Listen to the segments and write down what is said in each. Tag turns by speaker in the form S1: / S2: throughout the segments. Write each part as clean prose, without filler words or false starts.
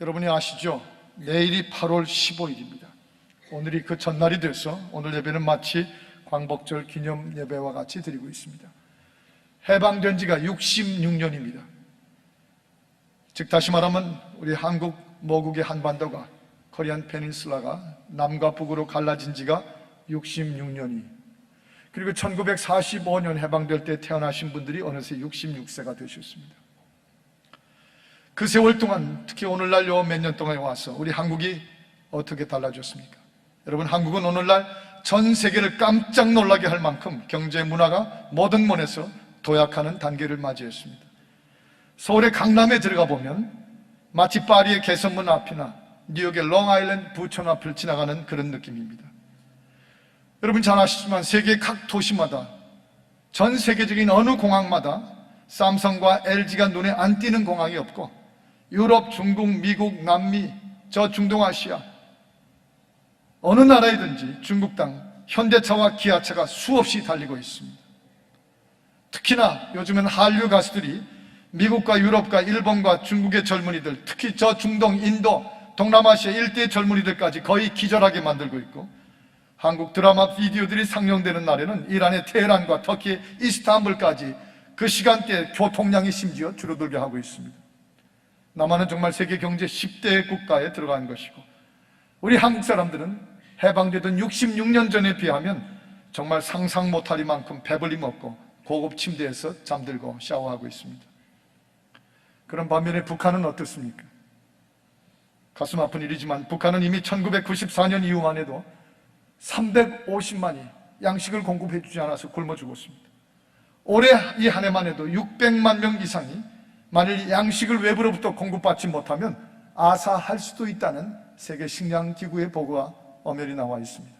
S1: 여러분이 아시죠? 내일이 8월 15일입니다. 오늘이 그 전날이 돼서 오늘 예배는 마치 광복절 기념 예배와 같이 드리고 있습니다. 해방된 지가 66년입니다. 즉 다시 말하면 우리 한국 모국의 한반도가 코리안 페닌슐라가 남과 북으로 갈라진 지가 66년이, 그리고 1945년 해방될 때 태어나신 분들이 어느새 66세가 되셨습니다. 그 세월 동안, 특히 오늘날 요 몇 년 동안에 와서 우리 한국이 어떻게 달라졌습니까? 여러분, 한국은 오늘날 전 세계를 깜짝 놀라게 할 만큼 경제 문화가 모든 면에서 도약하는 단계를 맞이했습니다. 서울의 강남에 들어가 보면 마치 파리의 개선문 앞이나 뉴욕의 롱아일랜드 부촌 앞을 지나가는 그런 느낌입니다. 여러분 잘 아시지만 세계 각 도시마다, 전 세계적인 어느 공항마다 삼성과 LG가 눈에 안 띄는 공항이 없고, 유럽, 중국, 미국, 남미, 저 중동아시아 어느 나라이든지 중국 땅 현대차와 기아차가 수없이 달리고 있습니다. 특히나 요즘은 한류 가수들이 미국과 유럽과 일본과 중국의 젊은이들, 특히 저 중동, 인도, 동남아시아 일대의 젊은이들까지 거의 기절하게 만들고 있고, 한국 드라마 비디오들이 상영되는 날에는 이란의 테헤란과 터키의 이스탄불까지 그 시간대에 교통량이 심지어 줄어들게 하고 있습니다. 남한은 정말 세계 경제 10대 국가에 들어간 것이고, 우리 한국 사람들은 해방되던 66년 전에 비하면 정말 상상 못할 이만큼 배불리 먹고 고급 침대에서 잠들고 샤워하고 있습니다. 그런 반면에 북한은 어떻습니까? 가슴 아픈 일이지만 북한은 이미 1994년 이후만 해도 350만이 양식을 공급해 주지 않아서 굶어 죽었습니다. 올해 이 한 해만 해도 600만 명 이상이 만일 양식을 외부로부터 공급받지 못하면 아사할 수도 있다는 세계 식량기구의 보고가 엄연히 나와 있습니다.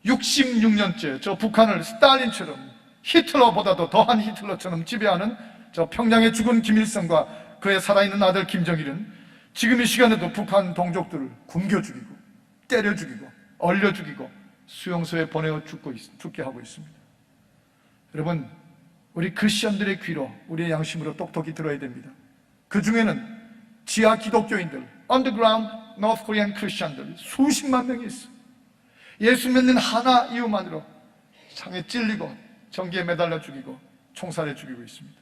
S1: 66년째 저 북한을 스탈린처럼, 히틀러보다도 더한 히틀러처럼 지배하는 저 평양에 죽은 김일성과 그의 살아있는 아들 김정일은 지금 이 시간에도 북한 동족들을 굶겨 죽이고 때려 죽이고 얼려 죽이고 수용소에 보내어 죽게 하고 있습니다. 여러분, 우리 크리스천들의 귀로, 우리의 양심으로 똑똑히 들어야 됩니다. 그 중에는 지하 기독교인들, underground North Korean 크리스천들 수십만 명이 있어요. 예수 믿는 하나 이유만으로 창에 찔리고 전기에 매달려 죽이고 총살해 죽이고 있습니다.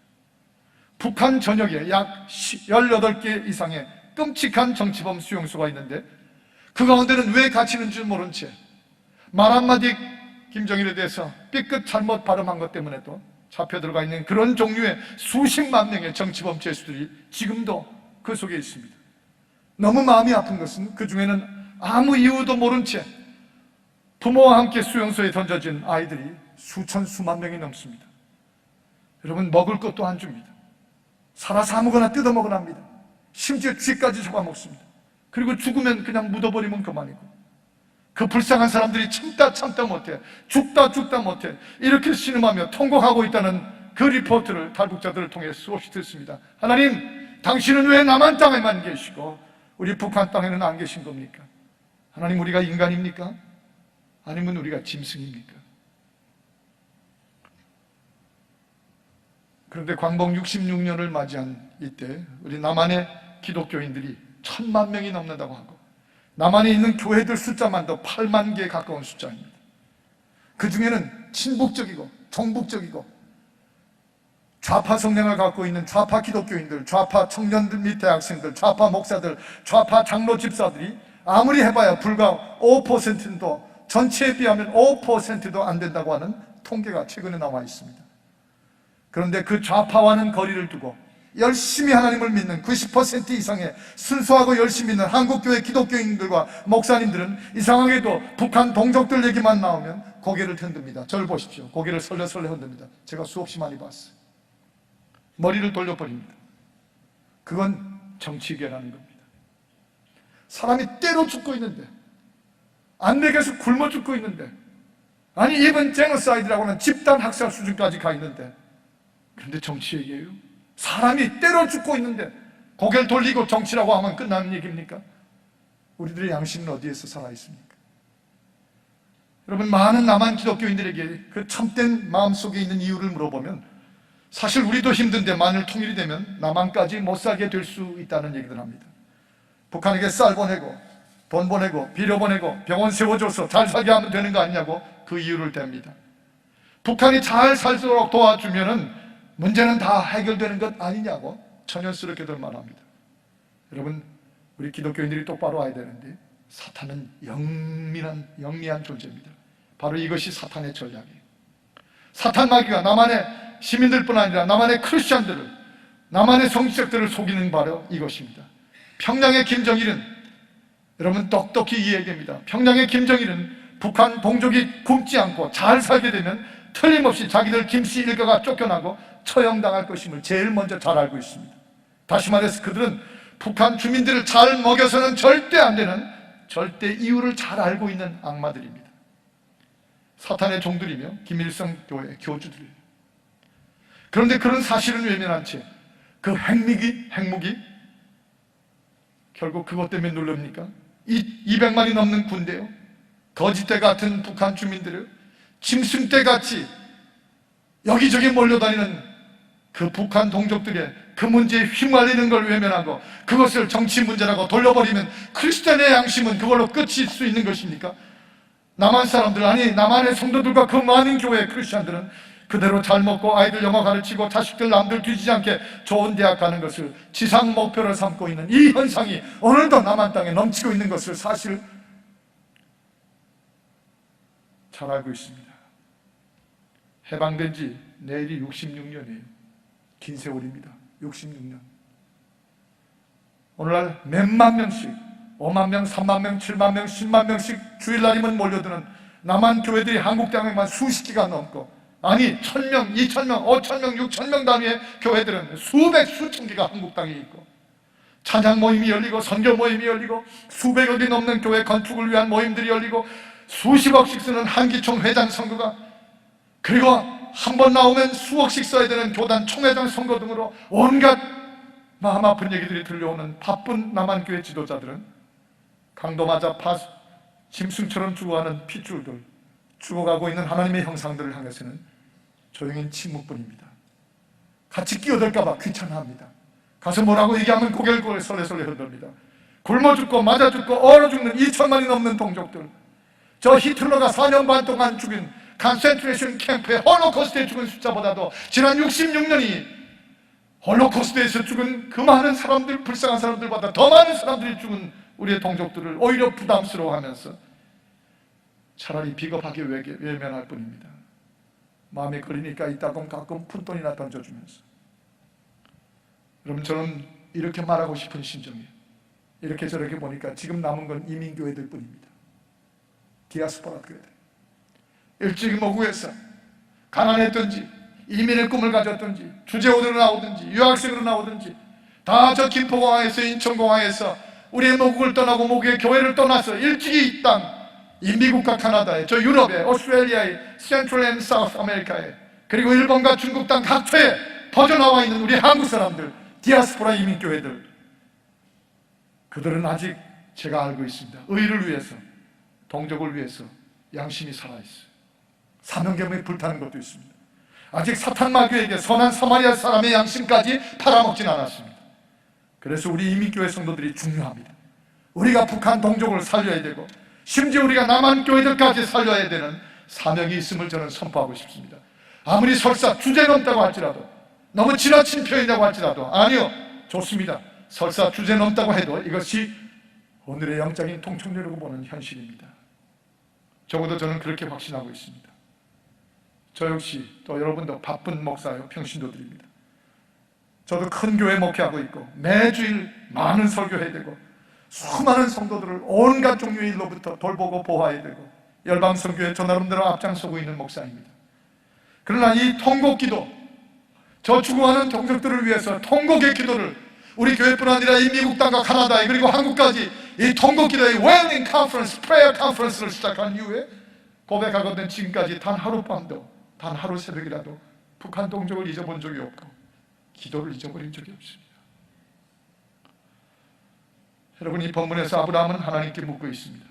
S1: 북한 전역에 약 18개 이상의 끔찍한 정치범 수용소가 있는데, 그 가운데는 왜 갇히는지 모른 채 말 한마디 김정일에 대해서 삐끗 잘못 발음한 것 때문에도 잡혀 들어가 있는 그런 종류의 수십만 명의 정치범 죄수들이 지금도 그 속에 있습니다. 너무 마음이 아픈 것은 그 중에는 아무 이유도 모른 채 부모와 함께 수용소에 던져진 아이들이 수천 수만 명이 넘습니다. 여러분, 먹을 것도 안 줍니다. 살아서 아무거나 뜯어먹으라 합니다. 심지어 쥐까지 잡아먹습니다. 그리고 죽으면 그냥 묻어버리면 그만이고, 그 불쌍한 사람들이 참다 못해, 죽다 못해 이렇게 신음하며 통곡하고 있다는 그 리포트를 탈북자들을 통해 수없이 듣습니다. 하나님, 당신은 왜 남한 땅에만 계시고 우리 북한 땅에는 안 계신 겁니까? 하나님, 우리가 인간입니까? 아니면 우리가 짐승입니까? 그런데 광복 66년을 맞이한 이때 우리 남한의 기독교인들이 1000만 명이 넘는다고 하고, 남한에 있는 교회들 숫자만도 8만 개에 가까운 숫자입니다. 그 중에는 친북적이고 종북적이고 좌파 성향을 갖고 있는 좌파 기독교인들, 좌파 청년들 및 대학생들, 좌파 목사들, 좌파 장로 집사들이 아무리 해봐야 불과 5%도, 전체에 비하면 5%도 안 된다고 하는 통계가 최근에 나와 있습니다. 그런데 그 좌파와는 거리를 두고 열심히 하나님을 믿는 90% 이상의 순수하고 열심히 믿는 한국교회 기독교인들과 목사님들은 이상하게도 북한 동족들 얘기만 나오면 고개를 흔듭니다. 저를 보십시오. 고개를 설레설레 흔듭니다. 제가 수없이 많이 봤어요. 머리를 돌려버립니다. 그건 정치계라는 겁니다. 사람이 때로 죽고 있는데, 안내에서 굶어 죽고 있는데, 아니 이번 제노사이드라고 하는 집단 학살 수준까지 가 있는데, 그런데 정치 얘기예요? 사람이 때려 죽고 있는데 고개를 돌리고 정치라고 하면 끝나는 얘기입니까? 우리들의 양심은 어디에서 살아있습니까? 여러분, 많은 남한 기독교인들에게 그 참된 마음속에 있는 이유를 물어보면 사실 우리도 힘든데 만일 통일이 되면 남한까지 못 살게 될 수 있다는 얘기를 합니다. 북한에게 쌀 보내고 돈 보내고 비료 보내고 병원 세워줘서 잘 살게 하면 되는 거 아니냐고 그 이유를 댑니다. 북한이 잘 살도록 도와주면은 문제는 다 해결되는 것 아니냐고 천연스럽게들 말합니다. 여러분, 우리 기독교인들이 똑바로 와야 되는데 사탄은 영리한 존재입니다. 바로 이것이 사탄의 전략이에요. 사탄 마귀가 남한의 시민들뿐 아니라 남한의 크리스천들을, 남한의 성직자들을 속이는 바로 이것입니다. 평양의 김정일은, 여러분 똑똑히 이야기합니다. 평양의 김정일은 북한 동족이 굶지 않고 잘 살게 되면 틀림없이 자기들 김씨 일가가 쫓겨나고 처형당할 것임을 제일 먼저 잘 알고 있습니다. 다시 말해서 그들은 북한 주민들을 잘 먹여서는 절대 안 되는, 절대 이유를 잘 알고 있는 악마들입니다. 사탄의 종들이며 김일성 교회 교주들이에요. 그런데 그런 사실은 외면한 채 그 핵무기 결국 그것 때문에 누릅니까? 200만이 넘는 군대요, 거짓대 같은 북한 주민들을 짐승떼같이 여기저기 몰려다니는 그 북한 동족들의 그 문제에 휘말리는 걸 외면하고 그것을 정치 문제라고 돌려버리면 크리스천의 양심은 그걸로 끝일 수 있는 것입니까? 남한 사람들, 아니 남한의 성도들과 그 많은 교회 크리스천들은 그대로 잘 먹고 아이들 영어 가르치고 자식들 남들 뒤지지 않게 좋은 대학 가는 것을 지상 목표로 삼고 있는 이 현상이 오늘도 남한 땅에 넘치고 있는 것을 사실 잘 알고 있습니다. 해방된 지 내일이 66년이에요. 긴 세월입니다. 66년. 오늘날 몇만 명씩, 5만 명, 3만 명, 7만 명, 10만 명씩 주일날이면 몰려드는 남한 교회들이 한국 땅에만 수십 개가 넘고, 아니 1000명, 2000명, 5000명, 6000명 단위의 교회들은 수백, 수천 개가 한국 땅에 있고, 찬양 모임이 열리고 선교 모임이 열리고 수백억이 넘는 교회 건축을 위한 모임들이 열리고 수십억씩 쓰는 한기총 회장 선거가, 그리고 한 번 나오면 수억씩 써야 되는 교단 총회장 선거 등으로 온갖 마음 아픈 얘기들이 들려오는 바쁜 남한교회 지도자들은 강도 맞아 짐승처럼 죽어가는 핏줄들, 죽어가고 있는 하나님의 형상들을 향해서는 조용한 침묵뿐입니다. 같이 끼어들까봐 귀찮아합니다. 가서 뭐라고 얘기하면 고개를 설레설레 흔듭니다. 굶어 죽고 맞아 죽고 얼어 죽는 2천만이 넘는 동족들, 저 히틀러가 4년 반 동안 죽인 컨센트레이션 캠프의 홀로코스트에 죽은 숫자보다도 지난 66년이 홀로코스트에서 죽은 그 많은 사람들, 불쌍한 사람들보다 더 많은 사람들이 죽은 우리의 동족들을 오히려 부담스러워하면서 차라리 비겁하게 외면할 뿐입니다. 마음에 걸리니까 이따금 가끔 푼돈이나 던져주면서. 여러분, 저는 이렇게 말하고 싶은 심정이에요. 이렇게 저렇게 보니까 지금 남은 건 이민교회들 뿐입니다. 디아스포라 교회들. 일찍이 모국에서 가난했든지 이민의 꿈을 가졌든지 주재원으로 나오든지 유학생으로 나오든지 다 저 김포공항에서 인천공항에서 우리의 모국을 떠나고 모국의 교회를 떠나서 일찍이 이 땅, 이 미국과 카나다에, 저 유럽에, 오스트레일리아에, 센트럴 앤 사우스 아메리카에, 그리고 일본과 중국 땅 각처에 퍼져나와 있는 우리 한국 사람들, 디아스포라 이민교회들, 그들은 아직 제가 알고 있습니다. 의를 위해서, 동족을 위해서 양심이 살아있어요. 사명감에 불타는 것도 있습니다. 아직 사탄 마귀에게 선한 사마리아 사람의 양심까지 팔아먹진 않았습니다. 그래서 우리 이민교회 성도들이 중요합니다. 우리가 북한 동족을 살려야 되고 심지어 우리가 남한 교회들까지 살려야 되는 사명이 있음을 저는 선포하고 싶습니다. 아무리 설사 주제 넘다고 할지라도, 너무 지나친 표현이라고 할지라도, 아니요, 좋습니다. 설사 주제 넘다고 해도 이것이 오늘의 영적인 통찰력으로 보는 현실입니다. 적어도 저는 그렇게 확신하고 있습니다. 저 역시 또 여러분도 바쁜 목사요, 평신도들입니다. 저도 큰 교회 목회하고 있고 매주일 많은 설교해야 되고 수많은 성도들을 온갖 종류의 일로부터 돌보고 보호해야 되고 열방선교회 저 나름대로 앞장서고 있는 목사입니다. 그러나 이 통곡기도, 저 죽어가는 동족들을 위해서 통곡의 기도를 우리 교회뿐 아니라 이 미국 땅과 카나다에 그리고 한국까지 이 통곡기도의 웰링 컨퍼런스, 프레이어 컨퍼런스를 시작한 이후에 고백하거든 지금까지 단 하룻밤도, 단 하루 새벽이라도 북한 동족을 잊어본 적이 없고 기도를 잊어버린 적이 없습니다. 여러분, 이 본문에서 아브라함은 하나님께 묻고 있습니다.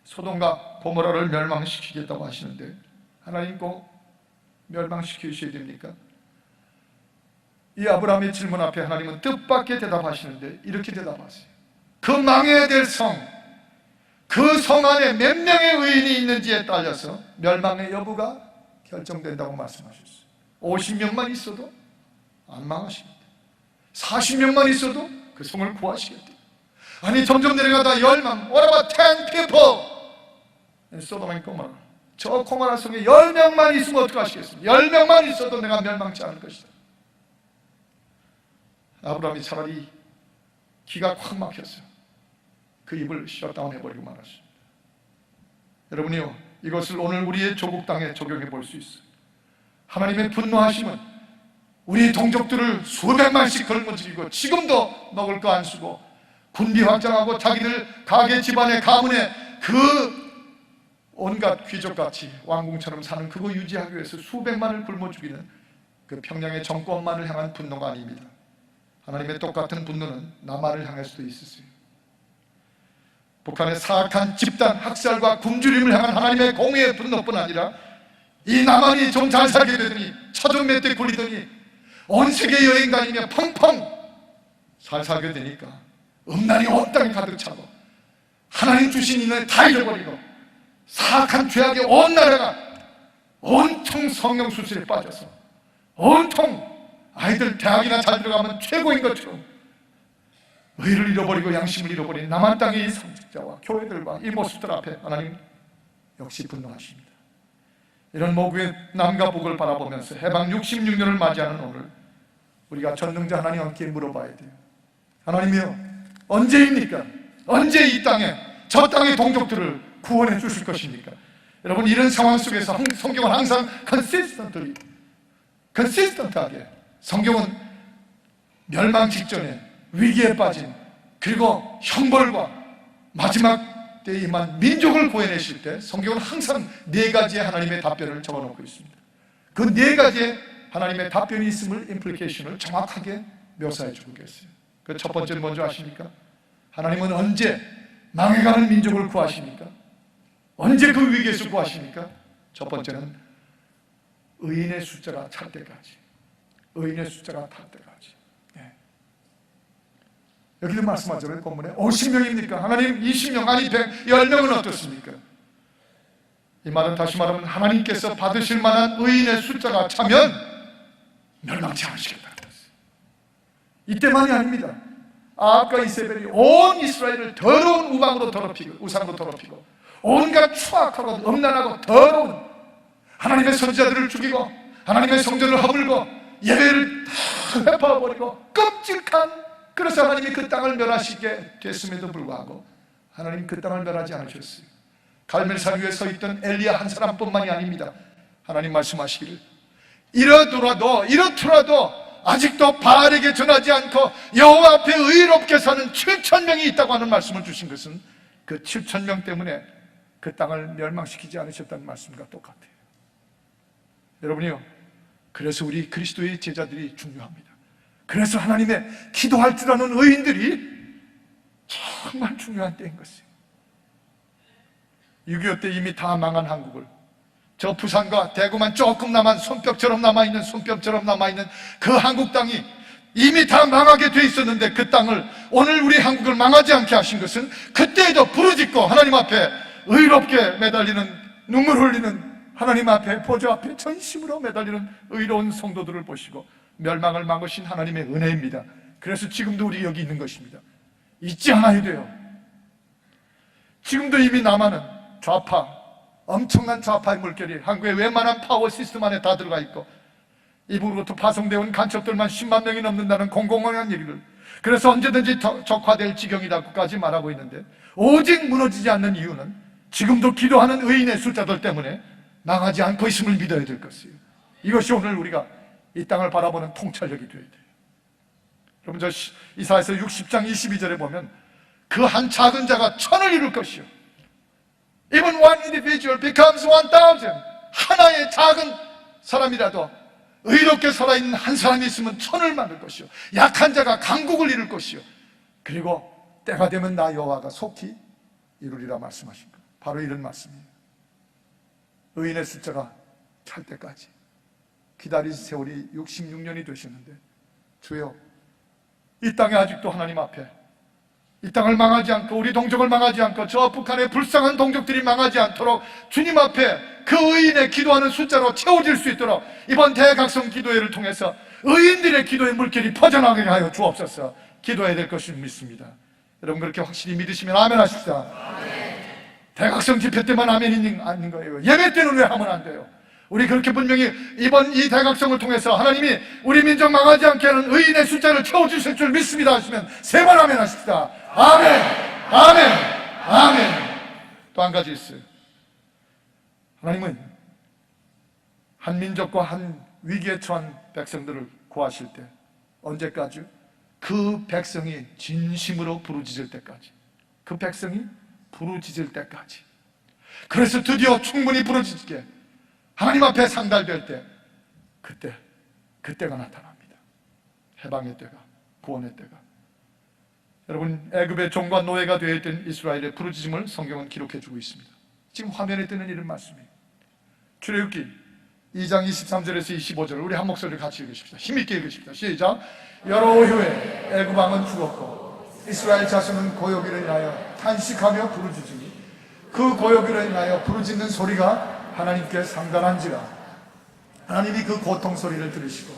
S1: 소돔과 고모라를 멸망시키겠다고 하시는데 하나님 꼭 멸망시키셔야 됩니까? 이 아브라함의 질문 앞에 하나님은 뜻밖의 대답하시는데 이렇게 대답하세요. 그 망해야 될 성, 그 성 안에 몇 명의 의인이 있는지에 따라서 멸망의 여부가 결정된다고 말씀하셨어요. 50명만 있어도 안 망하십니다. 40명만 있어도 그 성을 구하시겠대요. 아니 점점 내려가다 열망, what about 10 people? 소돔 앤 고모라, 저 고모라 성에 10명만 있으면 어떡하시겠습니까? 10명만 있어도 내가 멸망치 않을 것이다. 아브라함이 차라리 기가 확 막혔어요. 그 입을 셧다운 해버리고 말았습니다. 여러분이요, 이것을 오늘 우리의 조국 땅에 적용해 볼 수 있어요. 하나님의 분노하심은 우리 동족들을 수백만씩 걸머지고 지금도 먹을 거 안 쓰고 군비 확장하고 자기들 가게 집안의 가문에 그 온갖 귀족같이 왕궁처럼 사는 그거 유지하기 위해서 수백만을 굶어 죽이는 그 평양의 정권만을 향한 분노가 아닙니다. 하나님의 똑같은 분노는 남한을 향할 수도 있었어요. 북한의 사악한 집단 학살과 굶주림을 향한 하나님의 공의의 분노뿐 아니라 이 남한이 좀 잘 살게 되더니 차종 몇 대 굴리더니 온 세계 여행 다니며 펑펑 잘 살게 되니까 음란이 온 땅에 가득 차고 하나님 주신 인을 다 잃어버리고 사악한 죄악의 온 나라가 온통 성령 수술에 빠져서 온통 아이들 대학이나 잘 들어가면 최고인 것처럼 의를 잃어버리고 양심을 잃어버린 남한 땅의 이 상직자와 교회들과 이 모습들 앞에 하나님 역시 분노하십니다. 이런 모국의 남과 북을 바라보면서 해방 66년을 맞이하는 오늘 우리가 전능자 하나님 함께 물어봐야 돼요. 하나님이여, 언제입니까? 언제 이 땅에 저 땅의 동족들을 구원해 주실 것입니까? 여러분, 이런 상황 속에서 성경은 항상 컨시스턴트하게 성경은 멸망 직전에 위기에 빠진 그리고 형벌과 마지막 때에 임한 민족을 구해내실 때 성경은 항상 4가지의 하나님의 답변을 적어놓고 있습니다. 그 4가지의 하나님의 답변이 있음을 임플리케이션을 정확하게 묘사해 주고 계세요. 그 첫 번째는 뭔지 아십니까? 하나님은 언제 망해가는 민족을 구하십니까? 언제 그 위기에서 구하십니까? 첫 번째는 의인의 숫자가 찰 때까지, 의인의 숫자가 탈 때까지. 여기도 말씀하잖아요. 본문에 50명입니까? 하나님 20명, 아니 10명은 어떻습니까? 이 말은 다시 말하면 하나님께서 받으실 만한 의인의 숫자가 차면 멸망치 않으시겠다는 것이에요. 이때만이 아닙니다. 아합과 이세벨이 온 이스라엘을 더러운 우상으로 더럽히고 온갖 추악하고 음란하고 더러운 하나님의 선지자들을 죽이고 하나님의 성전을 허물고 예배를 다 회파해버리고 끔찍한, 그래서 하나님이 그 땅을 멸하시게 됐음에도 불구하고 하나님 그 땅을 멸하지 않으셨어요. 갈멜산 위에 서 있던 엘리야 한 사람뿐만이 아닙니다. 하나님 말씀하시기를 이렇더라도 아직도 바알에게 전하지 않고 여호와 앞에 의롭게 사는 7,000명이 있다고 하는 말씀을 주신 것은 그 7,000명 때문에 그 땅을 멸망시키지 않으셨다는 말씀과 똑같아요. 여러분이요, 그래서 우리 그리스도의 제자들이 중요합니다. 그래서 하나님의 기도할 줄 아는 의인들이 정말 중요한 때인 것이에요. 6.25 때 이미 다 망한 한국을, 저 부산과 대구만 조금 손뼉처럼 남아있는 그 한국 땅이 이미 다 망하게 돼 있었는데 그 땅을, 오늘 우리 한국을 망하지 않게 하신 것은 그때에도 부르짖고 하나님 앞에 의롭게 매달리는, 눈물 흘리는 하나님 앞에, 보좌 앞에 전심으로 매달리는 의로운 성도들을 보시고 멸망을 막으신 하나님의 은혜입니다. 그래서 지금도 우리 여기 있는 것입니다. 잊지 않아야 돼요. 지금도 이미 남한은 좌파, 엄청난 좌파의 물결이 한국의 웬만한 파워 시스템 안에 다 들어가 있고 이북으로부터 파송되어 온 간첩들만 10만 명이 넘는다는 공공연한 얘기를, 그래서 언제든지 적화될 지경이라고까지 말하고 있는데, 오직 무너지지 않는 이유는 지금도 기도하는 의인의 숫자들 때문에 나가지 않고 있음을 믿어야 될 것이에요. 이것이 오늘 우리가 이 땅을 바라보는 통찰력이 되어야 돼요. 여러분, 저 이사야서 60장 22절에 보면 그 한 작은 자가 1000을 이룰 것이요, Even one individual becomes 1000. 하나의 작은 사람이라도 의롭게 살아있는 한 사람이 있으면 1000을 만들 것이요, 약한 자가 강국을 이룰 것이요, 그리고 때가 되면 나 여호와가 속히 이루리라 말씀하신 것, 바로 이런 말씀이에요. 의인의 숫자가 찰 때까지 기다리신 세월이 66년이 되셨는데 주여, 이 땅에 아직도 하나님 앞에 이 땅을 망하지 않고 우리 동족을 망하지 않고 저 북한의 불쌍한 동족들이 망하지 않도록 주님 앞에 그 의인의 기도하는 숫자로 채워질 수 있도록 이번 대각성 기도회를 통해서 의인들의 기도의 물결이 퍼져나가게 하여 주옵소서. 기도해야 될 것을 믿습니다. 여러분 그렇게 확실히 믿으시면 아멘 하십시다. 대각성 집회 때만 아멘이 아닌 거예요. 예배 때는 왜 하면 안 돼요? 우리 그렇게 분명히 이번 이 대각성을 통해서 하나님이 우리 민족 망하지 않게 하는 의인의 숫자를 채워주실 줄 믿습니다 하시면 3번 아멘 하십시다. 아멘, 아멘, 아멘. 또 한 가지 있어요. 하나님은 한 민족과 한 위기에 처한 백성들을 구하실 때 언제까지? 그 백성이 진심으로 부르짖을 때까지, 그 백성이 부르짖을 때까지. 그래서 드디어 충분히 부르짖게 하나님 앞에 상달될 때 그때가 나타납니다. 해방의 때가, 구원의 때가. 여러분, 애굽의 종과 노예가 되어 있던 이스라엘의 부르짖음을 성경은 기록해주고 있습니다. 지금 화면에 뜨는 이런 말씀이에요. 출애굽기 2장 23절에서 25절 우리 한 목소리를 같이 읽으십시다. 힘있게 읽으십시다. 시작. 여러 후에 애굽 왕은 죽었고 이스라엘 자손은 고요기를 인하여 탄식하며 부르짖으니 그 고요기를 인하여 부르짖는 소리가 하나님께 상달한지라. 하나님이 그 고통 소리를 들으시고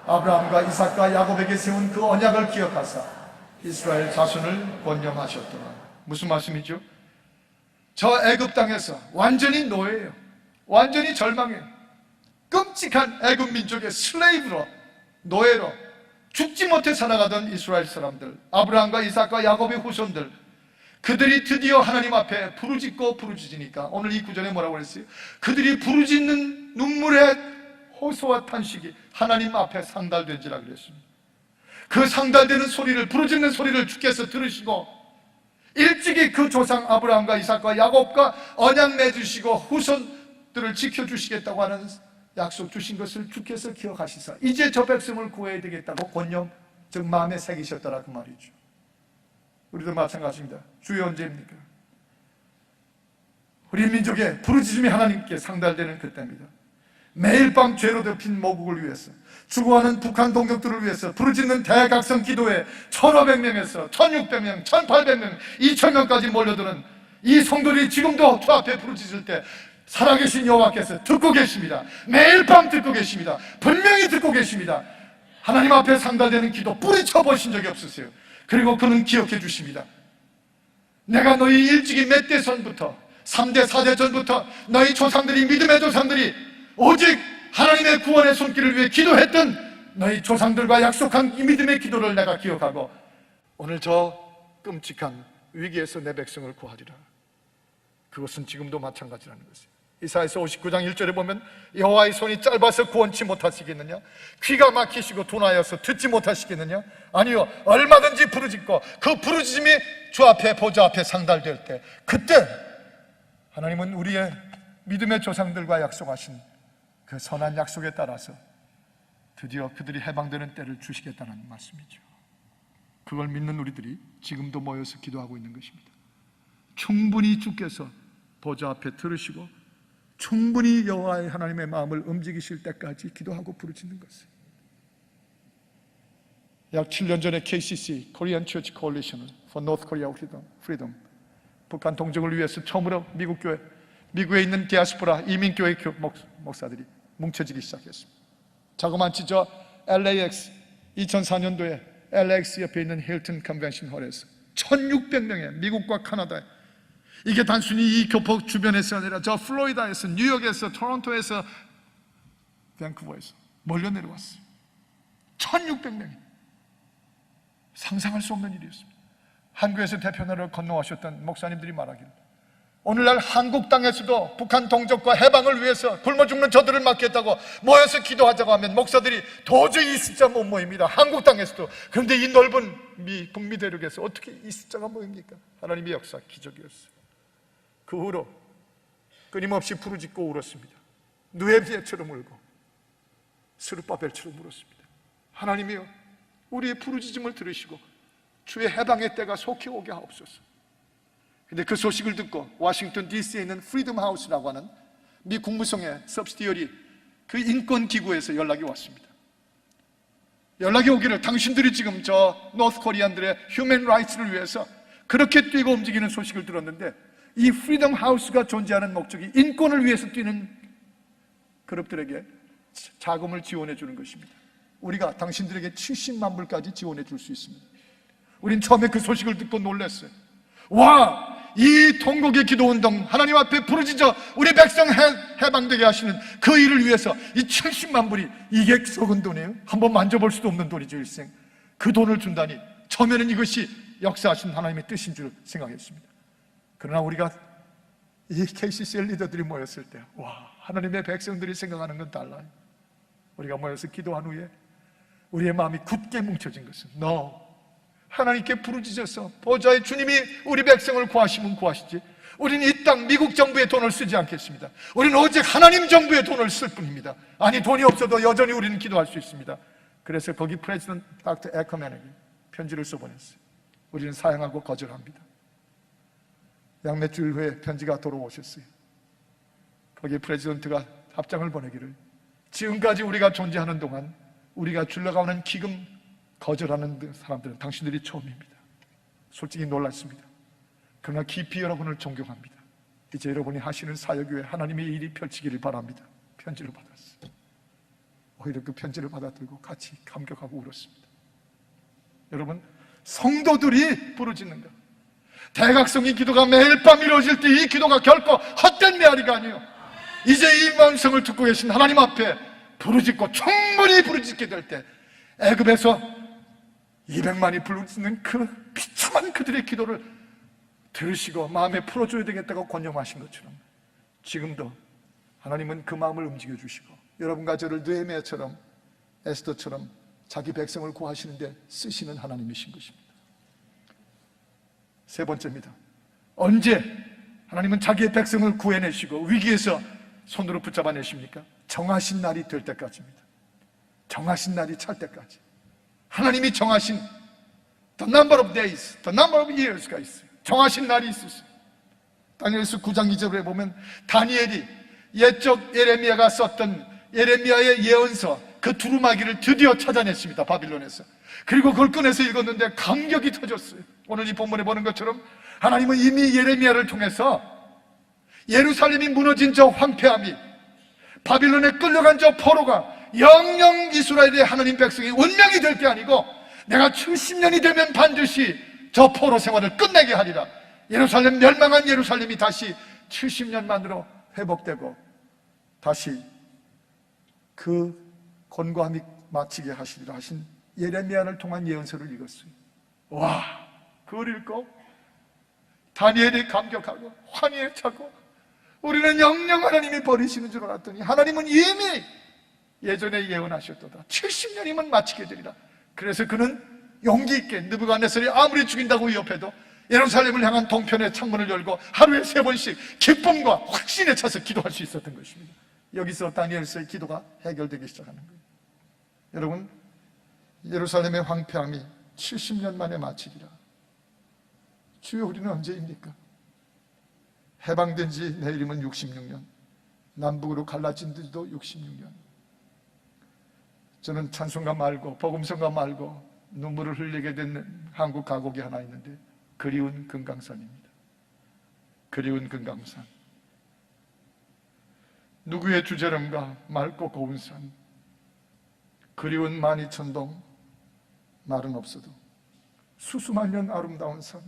S1: 아브라함과 이삭과 야곱에게 세운 그 언약을 기억하사 이스라엘 자손을 권념하셨더라. 무슨 말씀이죠? 저 애굽 땅에서 완전히 노예예요. 완전히 절망해요. 끔찍한 애굽 민족의 슬레이브로, 노예로 죽지 못해 살아가던 이스라엘 사람들, 아브라함과 이삭과 야곱의 후손들, 그들이 드디어 하나님 앞에 부르짖고 부르짖으니까 오늘 이 구절에 뭐라고 그랬어요? 그들이 부르짖는 눈물의 호소와 탄식이 하나님 앞에 상달된지라 그랬습니다. 그 상달되는 소리를, 부르짖는 소리를 주께서 들으시고 일찍이 그 조상 아브라함과 이삭과 야곱과 언약 맺으시고 후손들을 지켜주시겠다고 하는 약속 주신 것을 주께서 기억하시사 이제 저 백성을 구해야 되겠다고 권념, 즉 마음에 새기셨더라 그 말이죠. 우리도 마찬가지입니다. 주여 언제입니까? 우리 민족의 부르짖음이 하나님께 상달되는 그때입니다. 매일 밤 죄로 덮인 모국을 위해서, 죽어가는 북한 동족들을 위해서 부르짖는 대각성 기도에 1,500명에서 1,600명, 1,800명, 2,000명까지 몰려드는 이 성도들이 지금도 주 앞에 부르짖을 때 살아계신 여호와께서 듣고 계십니다. 매일 밤 듣고 계십니다. 분명히 듣고 계십니다. 하나님 앞에 상달되는 기도 뿌리쳐 보신 적이 없으세요. 그리고 그는 기억해 주십니다. 내가 너희 일찍이 몇 대 전부터 3대 4대 전부터 너희 조상들이, 믿음의 조상들이 오직 하나님의 구원의 손길을 위해 기도했던 너희 조상들과 약속한 이 믿음의 기도를 내가 기억하고 오늘 저 끔찍한 위기에서 내 백성을 구하리라. 그것은 지금도 마찬가지라는 것이에요. 이사야서 59장 1절에 보면 여호와의 손이 짧아서 구원치 못하시겠느냐? 귀가 막히시고 둔하여서 듣지 못하시겠느냐? 아니요, 얼마든지 부르짖고 그 부르짖음이 주 앞에, 보좌 앞에 상달될 때, 그때 하나님은 우리의 믿음의 조상들과 약속하신 그 선한 약속에 따라서 드디어 그들이 해방되는 때를 주시겠다는 말씀이죠. 그걸 믿는 우리들이 지금도 모여서 기도하고 있는 것입니다. 충분히 주께서 보좌 앞에 들으시고 충분히 여호와의 하나님의 마음을 움직이실 때까지 기도하고 부르짖는 것을. 약 7년 전에 KCC, Korean Church Coalition for North Korea Freedom, 북한 동족을 위해서 처음으로 미국 교회, 미국에 있는 디아스포라 이민교회 목사들이 뭉쳐지기 시작했습니다. 자그마치 저 LAX 2004년도에 LAX 옆에 있는 힐튼 컨벤션 홀에서 1,600명의 미국과 카나다에, 이게 단순히 이 교포 주변에서 아니라 저 플로리다에서, 뉴욕에서, 토론토에서, 밴쿠버에서 몰려 내려왔어요. 1,600명이. 상상할 수 없는 일이었습니다. 한국에서 대표나라를 건너오셨던 목사님들이 말하기를 오늘날 한국 땅에서도 북한 동족과 해방을 위해서 굶어 죽는 저들을 맡겠다고 모여서 기도하자고 하면 목사들이 도저히 이 숫자 못 모입니다. 한국 땅에서도. 그런데 이 넓은 북미 대륙에서 어떻게 이 숫자가 모입니까? 하나님의 역사, 기적이었어요. 그 후로 끊임없이 부르짖고 울었습니다. 느헤미야처럼 울고 스룹바벨처럼 울었습니다. 하나님이여, 우리의 부르짖음을 들으시고 주의 해방의 때가 속히 오게 하옵소서. 근데 그 소식을 듣고 워싱턴 DC에 있는 프리덤 하우스라고 하는 미 국무성의 서브시디어리 그 인권 기구에서 연락이 왔습니다. 연락이 오기를 당신들이 지금 저 노스 코리안들의 휴먼 라이츠를 위해서 그렇게 뛰고 움직이는 소식을 들었는데 이 프리덤 하우스가 존재하는 목적이 인권을 위해서 뛰는 그룹들에게 자금을 지원해 주는 것입니다. 우리가 당신들에게 70만 불까지 지원해 줄 수 있습니다. 우린 처음에 그 소식을 듣고 놀랐어요. 와! 이 통곡의 기도운동, 하나님 앞에 부르짖어 우리 백성 해방되게 하시는 그 일을 위해서 이 70만 불이, 이게 적은 돈이에요? 한번 만져볼 수도 없는 돈이죠, 일생. 그 돈을 준다니 처음에는 이것이 역사하신 하나님의 뜻인 줄 생각했습니다. 그러나 우리가 이 KCCL 리더들이 모였을 때, 와, 하나님의 백성들이 생각하는 건 달라요. 우리가 모여서 기도한 후에 우리의 마음이 굳게 뭉쳐진 것은 하나님께 부르짖어서 보좌의 주님이 우리 백성을 구하시면 구하시지, 우리는 이 땅 미국 정부의 돈을 쓰지 않겠습니다. 우리는 오직 하나님 정부의 돈을 쓸 뿐입니다. 아니, 돈이 없어도 여전히 우리는 기도할 수 있습니다. 그래서 거기 프레지던트 닥터 에커맨에게 편지를 써보냈어요. 우리는 사양하고 거절합니다. 약 몇 주일 후에 편지가 돌아오셨어요. 거기에 프레지던트가 답장을 보내기를, 지금까지 우리가 존재하는 동안 우리가 줄러가는 기금 거절하는 사람들은 당신들이 처음입니다. 솔직히 놀랐습니다. 그러나 깊이 여러분을 존경합니다. 이제 여러분이 하시는 사역 위에 하나님의 일이 펼치기를 바랍니다. 편지를 받았어요. 오히려 그 편지를 받아들고 같이 감격하고 울었습니다. 여러분, 성도들이 부르짖는 것, 대각성의 기도가 매일 밤 이루어질 때 이 기도가 결코 헛된 메아리가 아니에요. 이제 이 음성을 듣고 계신 하나님 앞에 부르짖고 충분히 부르짖게 될 때 애굽에서 200만이 부르짖는 그 비참한 그들의 기도를 들으시고 마음에 풀어줘야 되겠다고 권념하신 것처럼 지금도 하나님은 그 마음을 움직여 주시고 여러분과 저를 느헤미야처럼 에스더처럼 자기 백성을 구하시는데 쓰시는 하나님이신 것입니다. 세 번째입니다. 언제 하나님은 자기의 백성을 구해내시고 위기에서 손으로 붙잡아내십니까? 정하신 날이 될 때까지입니다. 정하신 날이 찰 때까지. 하나님이 정하신 the number of days, the number of years가 있어요. 정하신 날이 있으세요. 다니엘서 9장 2절에 보면 다니엘이 옛적 예레미야가 썼던 예레미야의 예언서 그 두루마기를 드디어 찾아냈습니다. 바빌론에서. 그리고 그걸 꺼내서 읽었는데 감격이 터졌어요. 오늘 이 본문에 보는 것처럼 하나님은 이미 예레미야를 통해서 예루살렘이 무너진 저 황폐함이, 바빌론에 끌려간 저 포로가 영영 이스라엘의 하나님 백성의 운명이 될 게 아니고 내가 70년이 되면 반드시 저 포로 생활을 끝내게 하리라. 예루살렘, 멸망한 예루살렘이 다시 70년 만으로 회복되고 다시 그 곤고함이 마치게 하시리라 하신 예레미야를 통한 예언서를 읽었어요. 와, 그걸 읽고 다니엘이 감격하고 환희에 차고 우리는 영영 하나님이 버리시는 줄 알았더니 하나님은 이미 예전에 예언하셨도다. 70년이면 마치게 되리라. 그래서 그는 용기 있게 느부갓네살이 아무리 죽인다고 위협해도 예루살렘을 향한 동편의 창문을 열고 하루에 3번씩 기쁨과 확신에 차서 기도할 수 있었던 것입니다. 여기서 다니엘서의 기도가 해결되기 시작하는 거예요. 여러분, 예루살렘의 황폐함이 70년 만에 마치리라. 주여, 우리는 언제입니까? 해방된 지 내일이면 66년, 남북으로 갈라진 지도 66년. 저는 찬송가 말고 복음성가 말고 눈물을 흘리게 된 한국 가곡이 하나 있는데 그리운 금강산입니다. 그리운 금강산. 누구의 주저름과 맑고 고운 산, 그리운 만이천동, 말은 없어도 수수만 년 아름다운 산,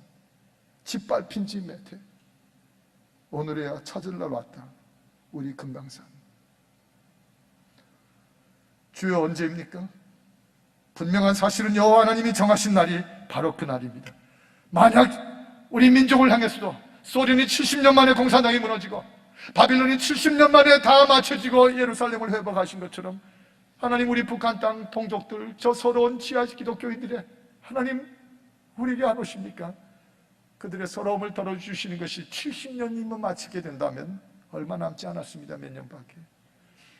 S1: 짓밟힌 지 몇 해, 오늘에야 찾을 날 왔다. 우리 금강산. 주여, 언제입니까? 분명한 사실은 여호와 하나님이 정하신 날이 바로 그 날입니다. 만약 우리 민족을 향해서도 소련이 70년 만에 공산당이 무너지고 바빌론이 70년 만에 다 맞춰지고 예루살렘을 회복하신 것처럼 하나님, 우리 북한 땅 동족들, 저 서러운 지하 기독교인들의 하나님, 우리에게 안 오십니까? 그들의 서러움을 덜어주시는 것이 70년이면 마치게 된다면 얼마 남지 않았습니다. 몇 년밖에.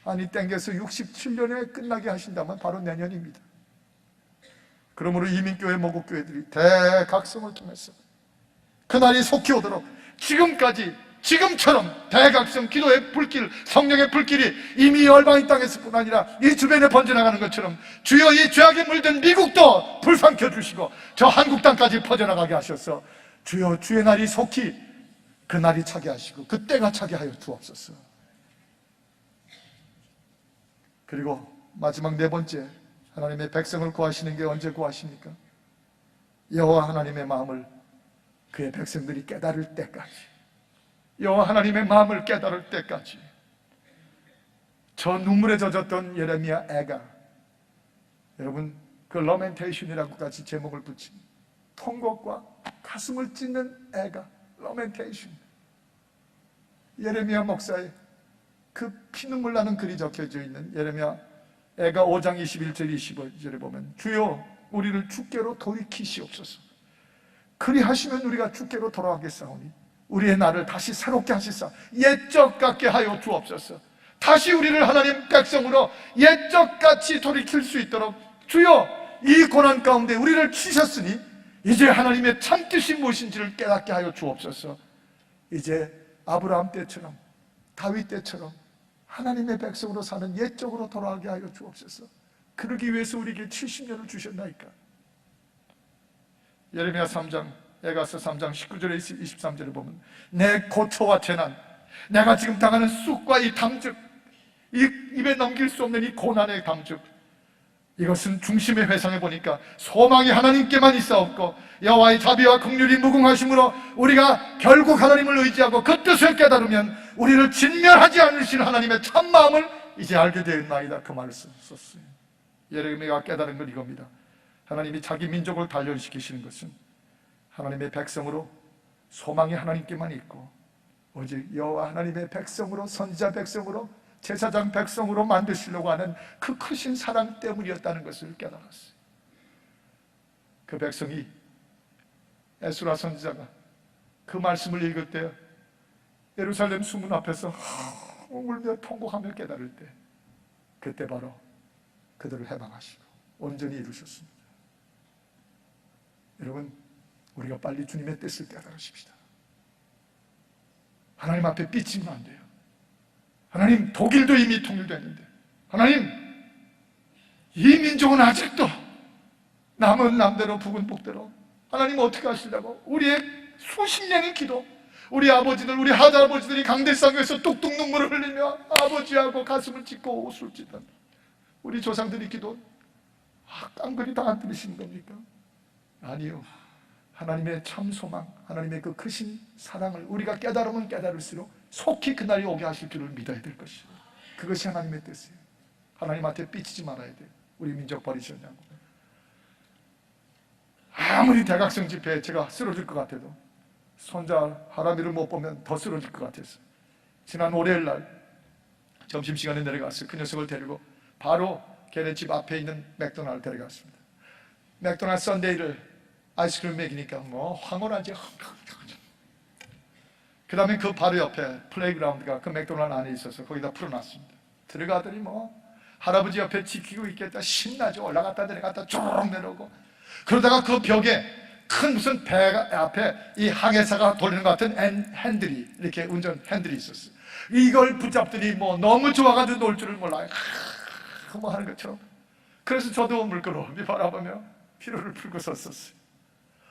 S1: 아니, 땡겨서 67년에 끝나게 하신다면 바로 내년입니다. 그러므로 이민교회, 모국교회들이 대각성을 통해서 그날이 속히 오도록 지금까지 지금처럼 대각성 기도의 불길, 성령의 불길이 이미 열방의 땅에서뿐 아니라 이 주변에 번져나가는 것처럼 주여 이 죄악에 물든 미국도 불쌍켜 주시고 저 한국 땅까지 퍼져나가게 하셔서 주여 주의 날이 속히 그 날이 차게 하시고 그 때가 차게 하여 주옵소서. 그리고 마지막 네 번째, 하나님의 백성을 구하시는 게 언제 구하십니까? 여호와 하나님의 마음을 그의 백성들이 깨달을 때까지, 여호와 하나님의 마음을 깨달을 때까지. 저 눈물에 젖었던 예레미야 애가, 여러분 그 러멘테이션이라고까지 제목을 붙인 통곡과 가슴을 찢는 애가, 러멘테이션. 예레미야 목사의 그 피눈물 나는 글이 적혀져 있는 예레미야 애가 5장 21절 25절에 보면 주여 우리를 주께로 돌이키시옵소서. 그리하시면 우리가 주께로 돌아가겠사오니 우리의 날을 다시 새롭게 하시사 옛적 같게 하여 주옵소서. 다시 우리를 하나님 백성으로 옛적같이 돌이킬 수 있도록 주여 이 고난 가운데 우리를 치셨으니 이제 하나님의 참뜻이 무엇인지를 깨닫게 하여 주옵소서. 이제 아브라함 때처럼 다윗 때처럼 하나님의 백성으로 사는 옛적으로 돌아가게 하여 주옵소서. 그러기 위해서 우리에게 70년을 주셨나이까. 예레미야 3장, 에가서 3장 19절에 23절에 보면 내 고초와 재난, 내가 지금 당하는 쑥과 이 담즙, 이 입에 넘길 수 없는 이 고난의 담즙, 이것은 중심에 회상해 보니까 소망이 하나님께만 있사옵고 여호와의 자비와 긍휼이 무궁하심으로 우리가 결국 하나님을 의지하고 그 뜻을 깨달으면 우리를 진멸하지 않으실 하나님의 참마음을 이제 알게 되었나이다. 그 말을 썼어요. 예레미야가 깨달은 건 이겁니다. 하나님이 자기 민족을 단련시키시는 것은 하나님의 백성으로 소망이 하나님께만 있고 오직 여호와 하나님의 백성으로, 선지자 백성으로, 제사장 백성으로 만드시려고 하는 그 크신 사랑 때문이었다는 것을 깨달았어요. 그 백성이 에스라 선지자가 그 말씀을 읽을 때 예루살렘 수문 앞에서 울며 통곡하며 깨달을 때 그때 바로 그들을 해방하시고 온전히 이루셨습니다. 여러분, 우리가 빨리 주님의 뜻을 깨달으십시다. 하나님 앞에 삐치면 안 돼요. 하나님, 독일도 이미 통일됐는데 하나님, 이 민족은 아직도 남은 남대로 북은 북대로 하나님 어떻게 하시려고? 우리의 수십 년의 기도, 우리 아버지들, 우리 할아버지들이 강대상에서 뚝뚝 눈물을 흘리며 아버지하고 가슴을 찢고 옷을 찢던 우리 조상들이 기도, 깡그리 다 안 들으시는 겁니까? 아니요. 하나님의 참 소망, 하나님의 그 크신 사랑을 우리가 깨달으면 깨달을수록 속히 그날이 오게 하실 줄을 믿어야 될 것이에요. 그것이 하나님의 뜻이에요. 하나님한테 삐치지 말아야 돼요. 우리 민족 버리셨냐고. 아무리 대각성 집회에 제가 쓰러질 것 같아도 손자 하람이를 못 보면 더 쓰러질 것 같았어요. 지난 월요일 날 점심시간에 내려갔어요. 그 녀석을 데리고 바로 걔네 집 앞에 있는 맥도날드 데려갔습니다. 맥도날드 썬데이를 아이스크림 먹이니까 뭐 황홀하지. 그 다음에 그 바로 옆에 플레이그라운드가 그 맥도날드 안에 있어서 거기다 풀어놨습니다. 들어가더니 뭐 할아버지 옆에 지키고 있겠다 신나죠. 올라갔다 내려갔다 쭉 내려오고 그러다가 그 벽에 큰 무슨 배 앞에 이 항해사가 돌리는 것 같은 핸들이 이렇게 운전 핸들이 있었어요. 이걸 붙잡더니 뭐 너무 좋아가지고 놀 줄을 몰라요. 뭐 하는 것처럼. 그래서 저도 물끄러미 바라보며 피로를 풀고 섰었어요.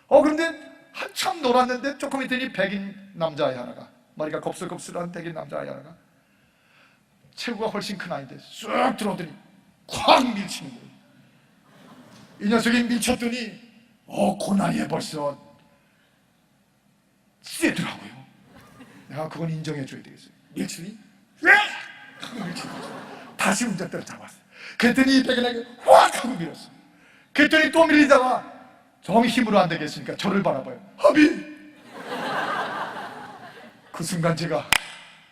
S1: 그런데 한참 놀았는데 조금 있더니 백인 남자아이 하나가, 머리가 kop슬kop슬한 백인 남자아이 하나가 체구가 훨씬 큰 아이인데 쑥 들어오더니 콱 밀치는 거예요. 이 녀석이 밀쳤더니 고난이에 벌써 세더라고요. 내가 그건 인정해줘야 되겠어요. 밀치니 밀치니 다시 운전대를 잡았어요. 그랬더니 이 백인에게 확 하고 밀었어요. 그랬더니 또 밀리다가 정 힘으로 안 되겠으니까 저를 바라봐요. 하비! 그 순간 제가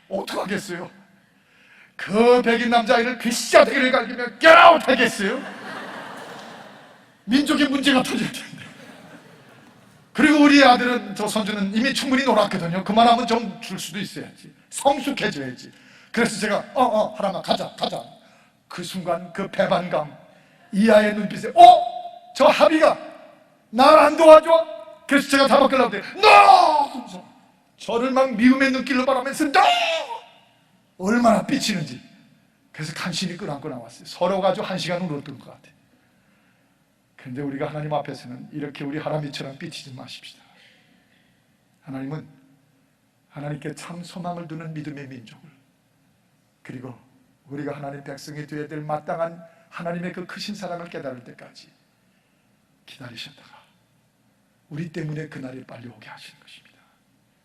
S1: 어떡하겠어요? 그 백인 남자아이를 귀싸대기를 갈기며 get out 하겠어요? 민족의 문제가 터질 텐데. 그리고 우리 아들은, 저 손주는 이미 충분히 놀았거든요. 그만하면 좀 줄 수도 있어야지. 성숙해져야지. 그래서 제가 하람아 가자. 그 순간 그 배반감, 이 아이의 눈빛에 저 하비가 날 안 도와줘? 그래서 제가 다 바꾸려고 했더니 NO! 저를 막 미움의 눈길로 바라면서 너! 얼마나 삐치는지. 그래서 간신히 끌어안고 나왔어요. 서로가 아주 1시간 울었던 것 같아요. 그런데 우리가 하나님 앞에서는 이렇게 우리 하나님처럼 삐치지 마십시다. 하나님은 하나님께 참 소망을 두는 믿음의 민족을, 그리고 우리가 하나님 백성이 되어야 될 마땅한 하나님의 그 크신 사랑을 깨달을 때까지 기다리셨다가 우리 때문에 그날이 빨리 오게 하시는 것입니다.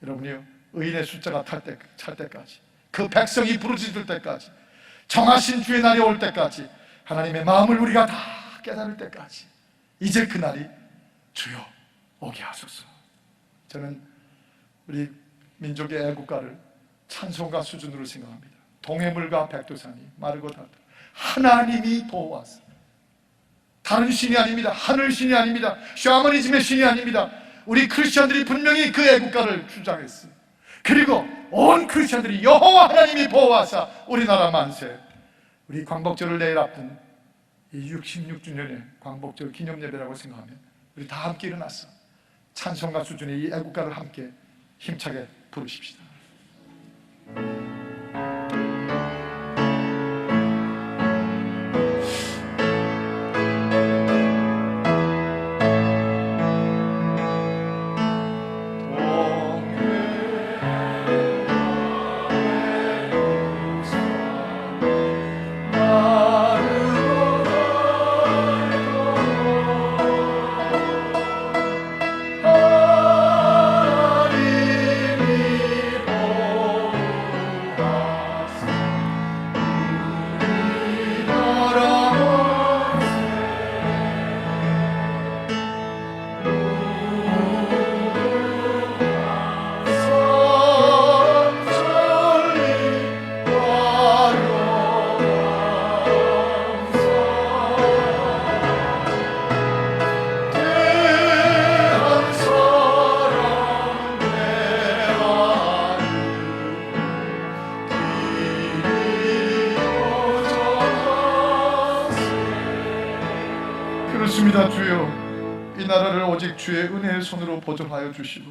S1: 여러분이요, 의인의 숫자가 찰 때까지, 그 백성이 부르짖을 때까지, 정하신 주의 날이 올 때까지, 하나님의 마음을 우리가 다 깨달을 때까지, 이제 그날이 주여 오게 하소서. 저는 우리 민족의 애국가를 찬송가 수준으로 생각합니다. 동해물과 백두산이 마르고 닳도록 하나님이 보호하사. 다른 신이 아닙니다. 하늘 신이 아닙니다. 샤머니즘의 신이 아닙니다. 우리 크리스천들이 분명히 그 애국가를 주장했어요. 그리고 온 크리스천들이 여호와 하나님이 보호하사 우리나라 만세. 우리 광복절을 내일 앞둔 이 66주년의 광복절 기념예배라고 생각하면 우리 다 함께 일어나서 찬송가 수준의 이 애국가를 함께 힘차게 부르십시다. 그렇습니다. 주여, 이 나라를 오직 주의 은혜의 손으로 보존하여 주시고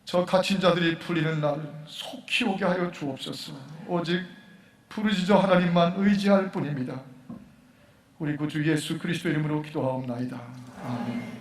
S1: 저 갇힌 자들이 풀리는 날 속히 오게 하여 주옵소서. 오직 부르짖어 하나님만 의지할 뿐입니다. 우리 구주 예수 그리스도 이름으로 기도하옵나이다. 아멘.